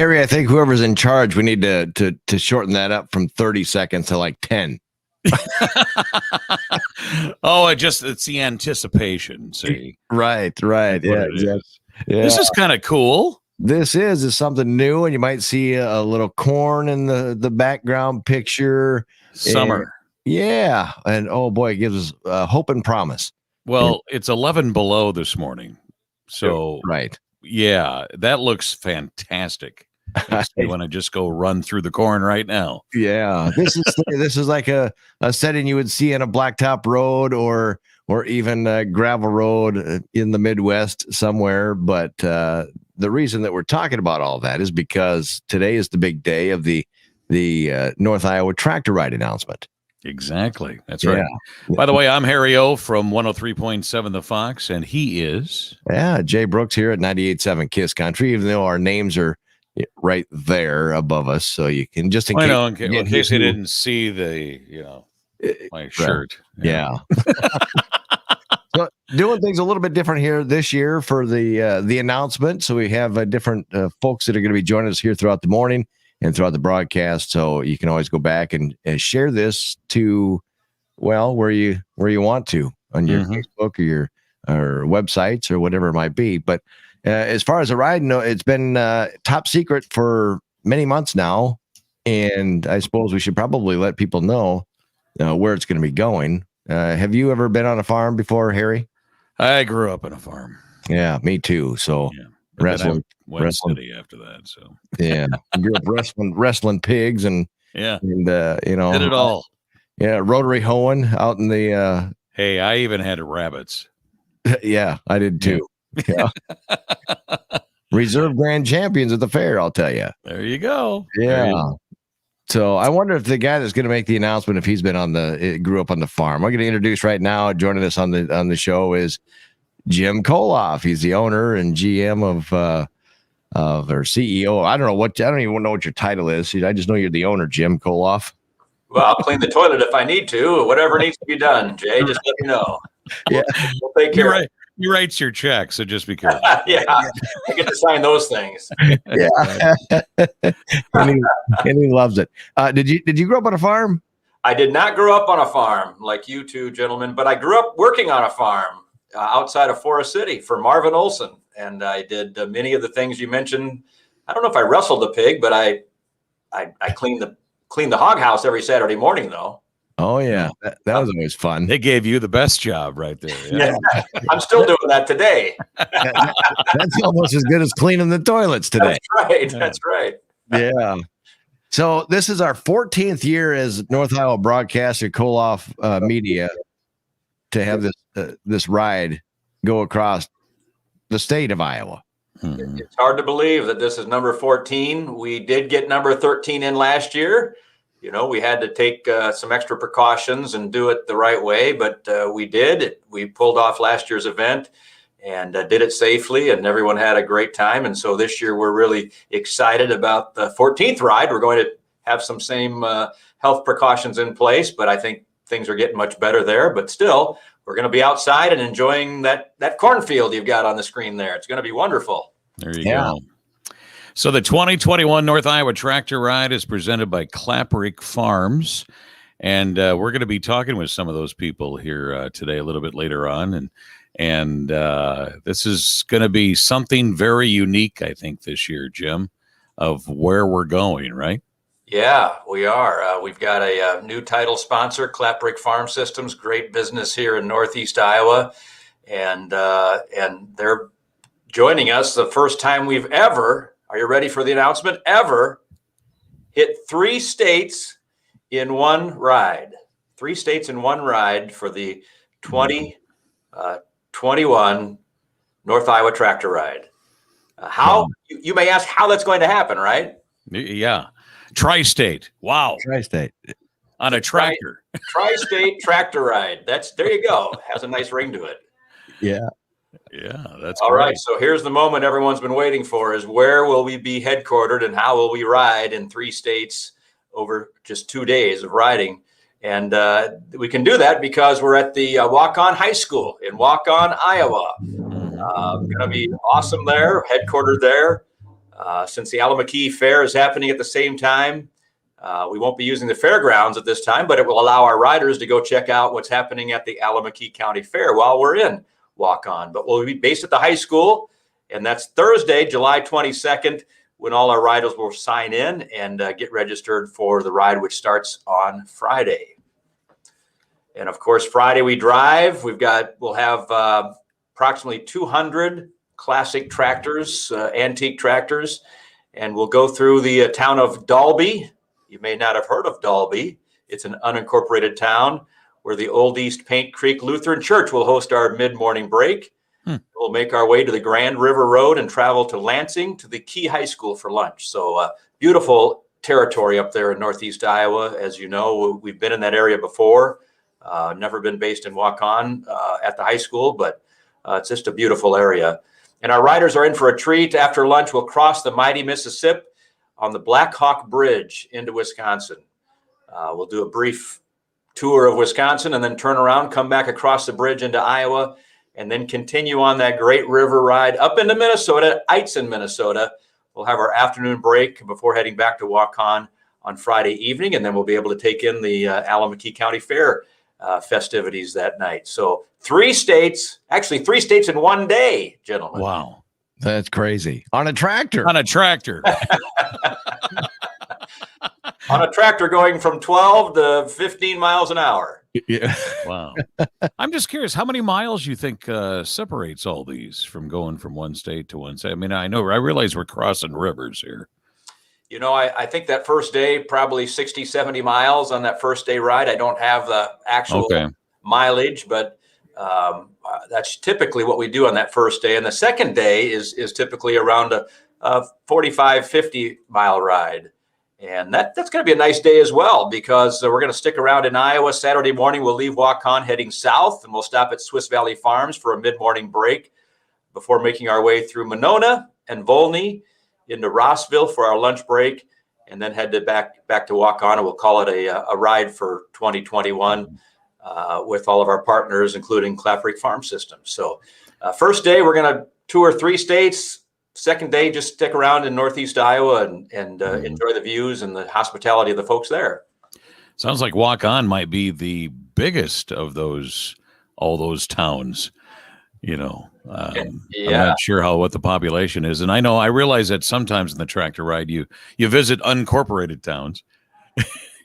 Harry, I think whoever's in charge, we need to shorten that up from 30 seconds to like 10. It's the anticipation. See, right. Yeah, exactly. Yeah. This is kind of cool. This is something new, and you might see a little corn in the background picture. Summer. And oh boy, it gives us hope and promise. Well, it's 11 below this morning. So, right. Yeah, that looks fantastic. You want to just go run through the corn right now. Yeah, this is like a setting you would see in a blacktop road or even a gravel road in the Midwest somewhere. But the reason that we're talking about all that is because today is the big day of the North Iowa Tractor Ride announcement. Exactly. That's right. By the way, I'm Harry O from 103.7 The Fox, and he is... Jay Brooks here at 98.7 Kiss Country, even though our names are right there above us, so you can just in case you didn't see my shirt. Yeah. So doing things a little bit different here this year for the announcement. So we have different folks that are going to be joining us here throughout the morning and throughout the broadcast. So you can always go back and share this to, where you want to on your Facebook or websites or whatever it might be. But as far as the ride, it's been top secret for many months now. And I suppose we should probably let people know where it's going to be going. Have you ever been on a farm before, Harry? I grew up on a farm. Yeah, me too. So wrestling city after that. So I grew up wrestling pigs and did it all. Yeah, rotary hoeing out in the. Hey, I even had rabbits. Yeah, I did too. Yeah. Reserve grand champions at the fair, I'll tell you. There you go. Yeah. So I wonder if the guy that's going to make the announcement, if he's been grew up on the farm. I'm going to introduce right now, joining us on the show is Jim Koloff. He's the owner and GM of or CEO. I don't even know what your title is. I just know you're the owner, Jim Koloff. Well, I'll clean the toilet if I need to. Whatever needs to be done, Jay, just let me know. Yeah, we'll take care of it. He writes your check, so just be careful. Yeah, I get to sign those things. Yeah, and he loves it. Did you grow up on a farm? I did not grow up on a farm like you two gentlemen, but I grew up working on a farm outside of Forest City for Marvin Olson, and I did many of the things you mentioned. I don't know if I wrestled a pig, but I cleaned the hog house every Saturday morning, though. Oh yeah, that was always fun. They gave you the best job right there. Yeah, I'm still doing that today. That's almost as good as cleaning the toilets today. That's right. Yeah. So this is our 14th year as North Iowa Broadcaster Koloff Media to have this ride go across the state of Iowa. It's hard to believe that this is number 14. We did get number 13 in last year. We had to take some extra precautions and do it the right way, but we did. We pulled off last year's event and did it safely, and everyone had a great time. And so this year we're really excited about the 14th ride. We're going to have some same health precautions in place, but I think things are getting much better there. But still, we're going to be outside and enjoying that cornfield you've got on the screen there. It's going to be wonderful. There you go. So the 2021 North Iowa Tractor Ride is presented by Klaprick Farms, and we're going to be talking with some of those people here today a little bit later on, and this is going to be something very unique, I think, this year, Jim, of where we're going, right? Yeah, we are. We've got a new title sponsor, Klaprick Farm Systems, great business here in Northeast Iowa, and they're joining us the first time we've ever. Are you ready for the announcement? Ever hit 3 states in one ride. 3 states in one ride for the 2021 North Iowa Tractor Ride. How you may ask how that's going to happen, right? Yeah. Tri-state. Wow. Tri-state. On a tractor. Tri-state Tractor Ride. There you go. Has a nice ring to it. Yeah. Yeah, that's all great. Right. So here's the moment everyone's been waiting for: is where will we be headquartered and how will we ride in 3 states over just 2 days of riding? And we can do that because we're at the Waukon High School in Waukon, Iowa. Going to be awesome there, headquartered there. Since the Allamakee Fair is happening at the same time, we won't be using the fairgrounds at this time, but it will allow our riders to go check out what's happening at the Allamakee County Fair while we're in Walk On. But we'll be based at the high school, and that's Thursday, July 22nd, when all our riders will sign in and get registered for the ride, which starts on Friday. And of course, Friday we drive. We'll have approximately 200 classic tractors, antique tractors, and we'll go through the town of Dalby. You may not have heard of Dalby. It's an unincorporated town where the Old East Paint Creek Lutheran Church will host our mid-morning break. We'll make our way to the Grand River Road and travel to Lansing to the Key High School for lunch. So beautiful territory up there in Northeast Iowa. As you know, we've been in that area before. Never been based in Walk On at the high school, but it's just a beautiful area. And our riders are in for a treat. After lunch, we'll cross the mighty Mississippi on the Black Hawk Bridge into Wisconsin. We'll do a brief tour of Wisconsin and then turn around, come back across the bridge into Iowa, and then continue on that great river ride up into Minnesota, Eitzen, Minnesota. We'll have our afternoon break before heading back to Walk On Friday evening, and then we'll be able to take in the Allamakee County Fair festivities that night. So 3 states in one day, gentlemen. Wow. That's crazy. On a tractor. On a tractor. On a tractor going from 12 to 15 miles an hour. Yeah. Wow. I'm just curious, how many miles you think separates all these from going from one state to one state? I mean, I realize we're crossing rivers here. You know, I think that first day, probably 60, 70 miles on that first day ride. I don't have the actual mileage, but that's typically what we do on that first day. And the second day is typically around a 45, 50 mile ride. And that's going to be a nice day as well, because we're going to stick around in Iowa. Saturday morning, we'll leave Walk On heading south, and we'll stop at Swiss Valley Farms for a mid-morning break before making our way through Monona and Volney into Rossville for our lunch break, and then head back to Walk On, and we'll call it a ride for 2021 with all of our partners, including Claperick Farm Systems. So first day, we're going to tour 3 states. Second day, just stick around in Northeast Iowa and enjoy the views and the hospitality of the folks there. Sounds like Walk On might be the biggest of all those towns. You know, I'm not sure what the population is, and I realize that sometimes in the tractor ride you visit unincorporated towns.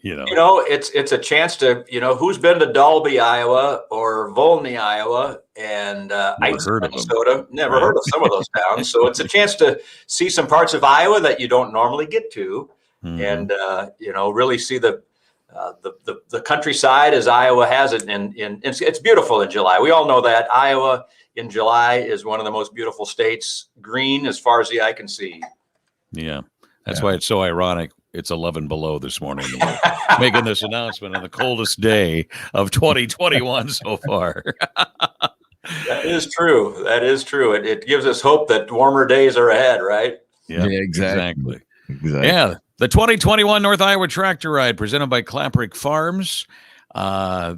You know, it's a chance to, who's been to Dalby, Iowa, or Volney, Iowa, and Eitzen, Minnesota. Never heard of some of those towns. So it's a chance to see some parts of Iowa that you don't normally get to, and really see the countryside as Iowa has it. And it's beautiful in July. We all know that Iowa in July is one of the most beautiful states, green as far as the eye can see. Yeah, that's why it's so ironic. It's 11 below this morning. Making this announcement on the coldest day of 2021 so far. That is true. It gives us hope that warmer days are ahead, right? Yeah, exactly. Yeah, the 2021 North Iowa Tractor Ride presented by Claperick Farms.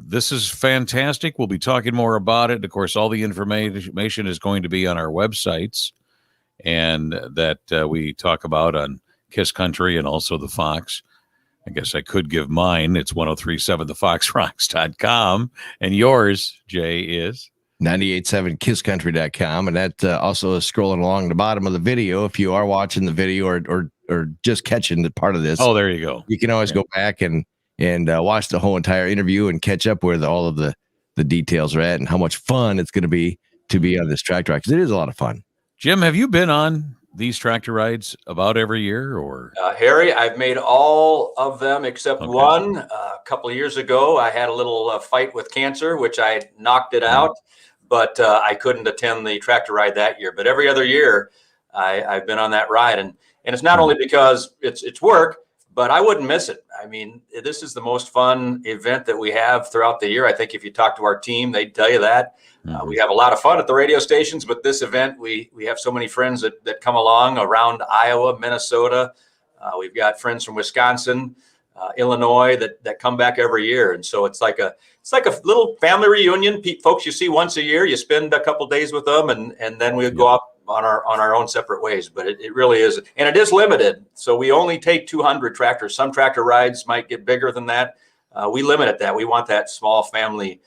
This is fantastic. We'll be talking more about it. Of course, all the information is going to be on our websites, and that we talk about on Kiss Country and also the Fox. I guess I could give mine. It's 1037thefoxrocks.com. And yours, Jay, is 987kisscountry.com. And that also is scrolling along the bottom of the video. If you are watching the video or just catching the part of this. Oh, there you go. You can always go back and watch the whole entire interview and catch up where all of the details are at and how much fun it's going to be on this tractor ride, because it is a lot of fun. Jim, have you been on these tractor rides about every year, or Harry? I've made all of them except one. A couple of years ago, I had a little fight with cancer, which I knocked it out, but I couldn't attend the tractor ride that year. But every other year, I've been on that ride, and it's not only because it's work, but I wouldn't miss it. I mean, this is the most fun event that we have throughout the year. I think if you talk to our team, they'd tell you that. We have a lot of fun at the radio stations, but this event, we have so many friends that come along around Iowa, Minnesota. We've got friends from Wisconsin, Illinois that come back every year. And so it's like a little family reunion. Folks you see once a year, you spend a couple days with them, and then we go on our own separate ways. But it really is, and it is limited. So we only take 200 tractors. Some tractor rides might get bigger than that. We limit at that. We want that small family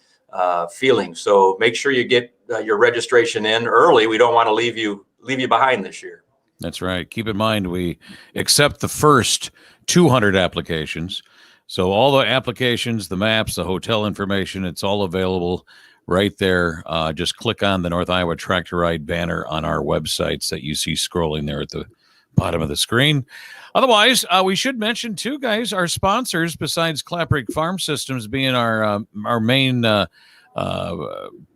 feeling. So make sure you get your registration in early. We don't want to leave you behind this year. That's right. Keep in mind, we accept the first 200 applications. So all the applications, the maps, the hotel information, it's all available right there. Just click on the North Iowa Tractor Ride banner on our websites that you see scrolling there at the bottom of the screen. Otherwise, we should mention too, guys, our sponsors, besides Claprick Farm Systems being our main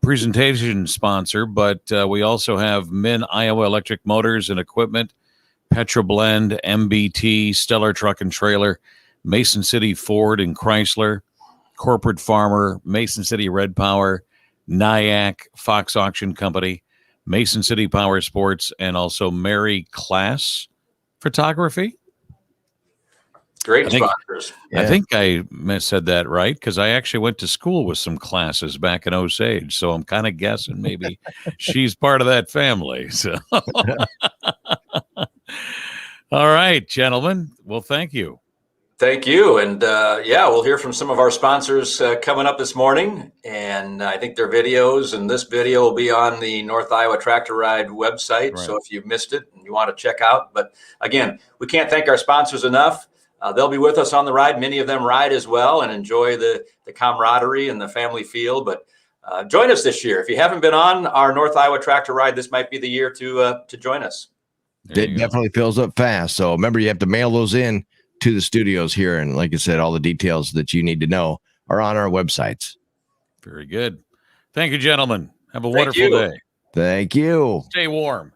presentation sponsor, but we also have Min Iowa Electric Motors and Equipment, Petroblend, MBT, Stellar Truck and Trailer, Mason City Ford and Chrysler, Corporate Farmer, Mason City Red Power, Nyack, Fox Auction Company, Mason City Power Sports, and also Mary Class Photography. Great sponsors. I think I said that right, because I actually went to school with some classes back in Osage, so I'm kind of guessing maybe she's part of that family. So, all right, gentlemen. Well, thank you. Thank you. And we'll hear from some of our sponsors coming up this morning. And I think their videos and this video will be on the North Iowa Tractor Ride website. Right. So if you've missed it and you want to check out, but again, we can't thank our sponsors enough. They'll be with us on the ride. Many of them ride as well and enjoy the camaraderie and the family feel. But join us this year. If you haven't been on our North Iowa Tractor Ride, this might be the year to join us. It definitely fills up fast. So remember, you have to mail those in to the studios here. And like I said, all the details that you need to know are on our websites. Very good. Thank you, gentlemen. Have a wonderful day. Thank you. Stay warm.